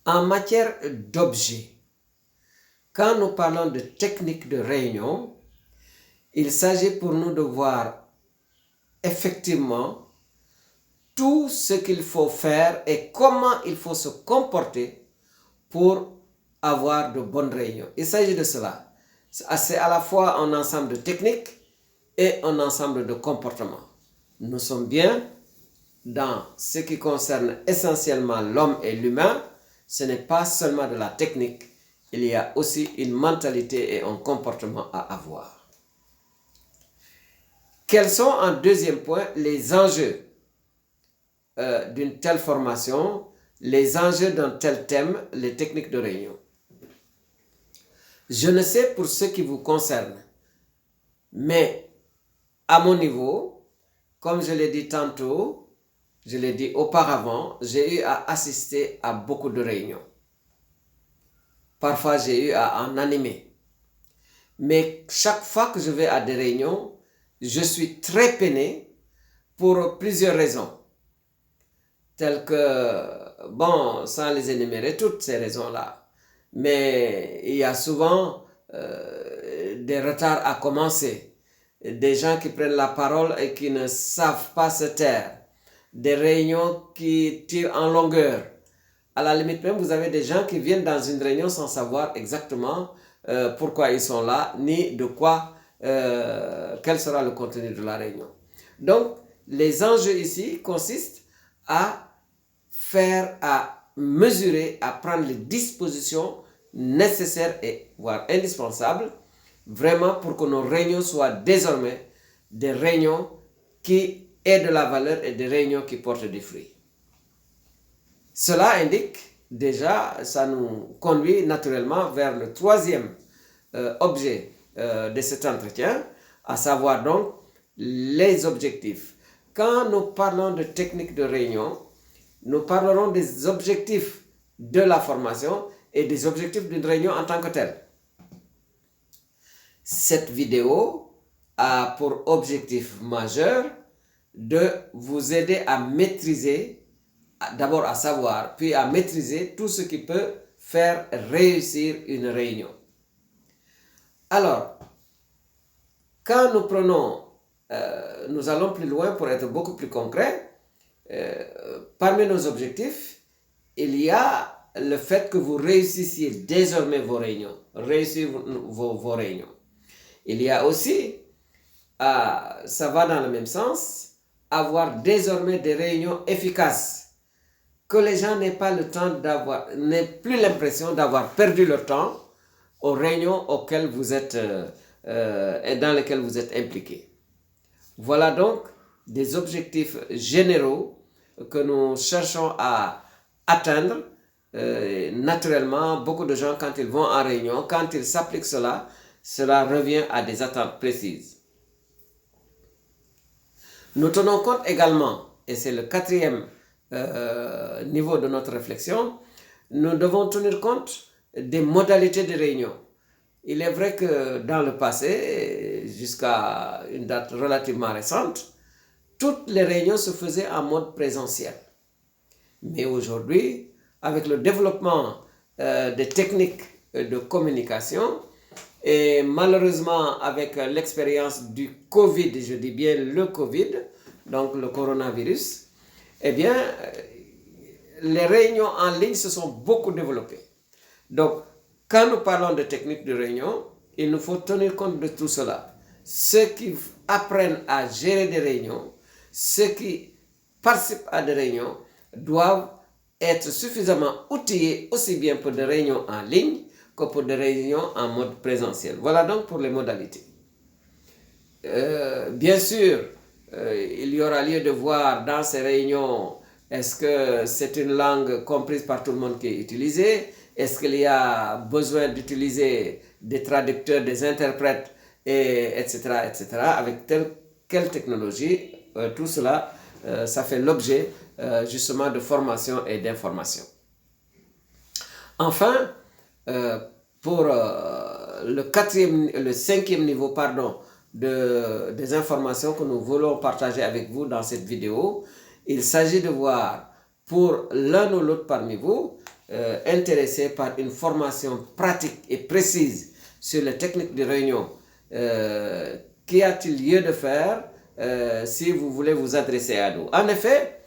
En matière d'objets, quand nous parlons de technique de réunion, il s'agit pour nous de voir effectivement tout ce qu'il faut faire et comment il faut se comporter pour avoir de bonnes réunions. Il s'agit de cela. C'est à la fois un ensemble de techniques et un ensemble de comportements. Nous sommes bien dans ce qui concerne essentiellement l'homme et l'humain. Ce n'est pas seulement de la technique, il y a aussi une mentalité et un comportement à avoir. Quels sont, en deuxième point, les enjeux d'une telle formation, les enjeux d'un tel thème, les techniques de réunion? Je ne sais pour ce qui vous concerne, mais à mon niveau, comme je l'ai dit tantôt, je l'ai dit auparavant, j'ai eu à assister à beaucoup de réunions. Parfois, j'ai eu à en animer. Mais chaque fois que je vais à des réunions, je suis très peiné pour plusieurs raisons. Telles que, bon, sans les énumérer toutes ces raisons-là, mais il y a souvent des retards à commencer, des gens qui prennent la parole et qui ne savent pas se taire, des réunions qui tirent en longueur. À la limite même, vous avez des gens qui viennent dans une réunion sans savoir exactement pourquoi ils sont là, ni de quoi, quel sera le contenu de la réunion. Donc, les enjeux ici consistent à mesurer, à prendre les dispositions nécessaires et voire indispensables, vraiment pour que nos réunions soient désormais des réunions qui aient de la valeur et des réunions qui portent des fruits. Cela indique déjà, ça nous conduit naturellement vers le troisième objet de cet entretien, à savoir donc les objectifs. Quand nous parlons de technique de réunion, nous parlerons des objectifs de la formation et des objectifs d'une réunion en tant que telle. Cette vidéo a pour objectif majeur de vous aider à maîtriser, d'abord à savoir, puis à maîtriser tout ce qui peut faire réussir une réunion. Alors, quand nous prenons, nous allons plus loin pour être beaucoup plus concret. Parmi nos objectifs, il y a le fait que vous réussissiez désormais vos réunions, réussir vos réunions. Il y a aussi, ça va dans le même sens, avoir désormais des réunions efficaces, que les gens n'aient pas le temps n'aient plus l'impression d'avoir perdu leur temps aux réunions auxquelles vous êtes et dans lesquelles vous êtes impliqués. Voilà donc des objectifs généraux que nous cherchons à atteindre. Naturellement, beaucoup de gens, quand ils vont en réunion, quand ils s'appliquent cela revient à des attentes précises. Nous tenons compte également, et c'est le quatrième niveau de notre réflexion, nous devons tenir compte des modalités de réunion. Il est vrai que dans le passé, jusqu'à une date relativement récente, toutes les réunions se faisaient en mode présentiel. Mais aujourd'hui, avec le développement des techniques de communication, et malheureusement avec l'expérience du Covid, je dis bien le Covid, donc le coronavirus, eh bien, les réunions en ligne se sont beaucoup développées. Donc, quand nous parlons de techniques de réunion, il nous faut tenir compte de tout cela. Ceux qui apprennent à gérer des réunions, ceux qui participent à des réunions, doivent être suffisamment outillés aussi bien pour des réunions en ligne que pour des réunions en mode présentiel. Voilà donc pour les modalités. Bien sûr, il y aura lieu de voir dans ces réunions, est-ce que c'est une langue comprise par tout le monde qui est utilisée? Est-ce qu'il y a besoin d'utiliser des traducteurs, des interprètes, etc., avec quelle technologie? Tout cela, ça fait l'objet justement de formation et d'information. Enfin, pour le cinquième niveau, des informations que nous voulons partager avec vous dans cette vidéo, il s'agit de voir pour l'un ou l'autre parmi vous intéressé par une formation pratique et précise sur les techniques de réunion, qu'y a-t-il lieu de faire si vous voulez vous adresser à nous? En effet,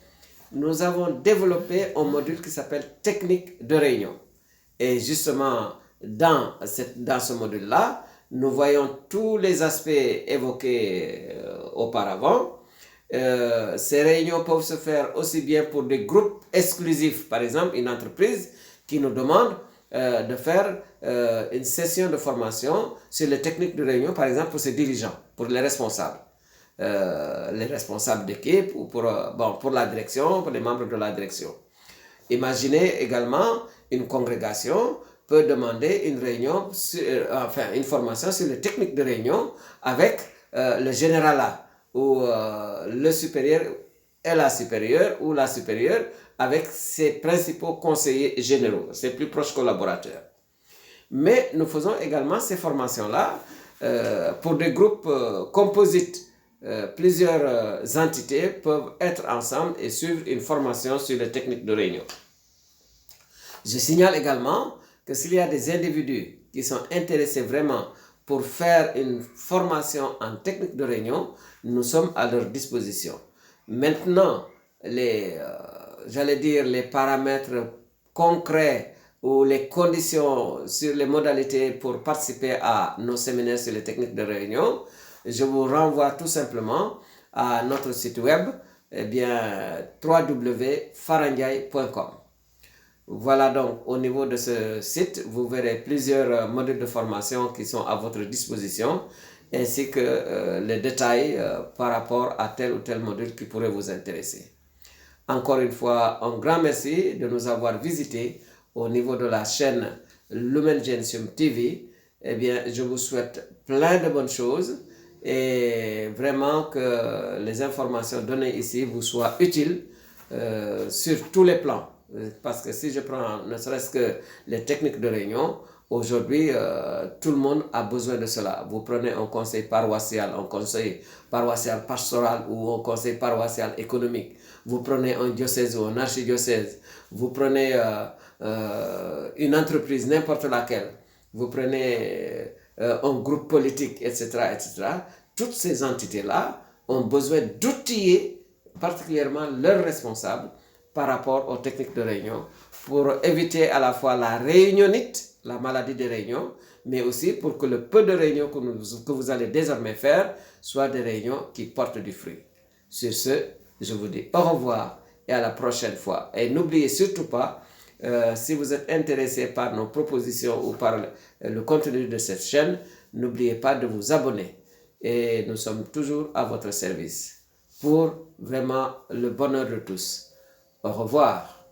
nous avons développé un module qui s'appelle technique de réunion. Et justement, dans ce module-là, nous voyons tous les aspects évoqués auparavant. Ces réunions peuvent se faire aussi bien pour des groupes exclusifs, par exemple une entreprise qui nous demande de faire une session de formation sur les techniques de réunion, par exemple pour ses dirigeants, pour les responsables d'équipe ou pour la direction, pour les membres de la direction. Imaginez également une congrégation peut demander une réunion, une formation sur les techniques de réunion avec le généralat ou le supérieur et la supérieure ou la supérieure avec ses principaux conseillers généraux, ses plus proches collaborateurs. Mais nous faisons également ces formations-là pour des groupes composites. Plusieurs entités peuvent être ensemble et suivre une formation sur les techniques de réunion. Je signale également que s'il y a des individus qui sont intéressés vraiment pour faire une formation en technique de réunion, nous sommes à leur disposition. Maintenant, les paramètres concrets ou les conditions sur les modalités pour participer à nos séminaires sur les techniques de réunion, je vous renvoie tout simplement à notre site web, www.farandiaye.com. Voilà donc, au niveau de ce site, vous verrez plusieurs modules de formation qui sont à votre disposition, ainsi que les détails par rapport à tel ou tel module qui pourrait vous intéresser. Encore une fois, un grand merci de nous avoir visités au niveau de la chaîne Lumen Gentium TV. Je vous souhaite plein de bonnes choses et vraiment que les informations données ici vous soient utiles sur tous les plans. Parce que si je prends ne serait-ce que les techniques de réunion, aujourd'hui, tout le monde a besoin de cela. Vous prenez un conseil paroissial pastoral ou un conseil paroissial économique. Vous prenez un diocèse ou un archidiocèse. Vous prenez une entreprise, n'importe laquelle. Vous prenez un groupe politique, etc., etc. Toutes ces entités-là ont besoin d'outiller particulièrement leurs responsables par rapport aux techniques de réunion pour éviter à la fois la réunionnite, la maladie des réunions, mais aussi pour que le peu de réunions que vous allez désormais faire soient des réunions qui portent du fruit. Sur ce, je vous dis au revoir et à la prochaine fois. Et n'oubliez surtout pas, si vous êtes intéressé par nos propositions ou par le contenu de cette chaîne, n'oubliez pas de vous abonner. Et nous sommes toujours à votre service pour vraiment le bonheur de tous. Au revoir.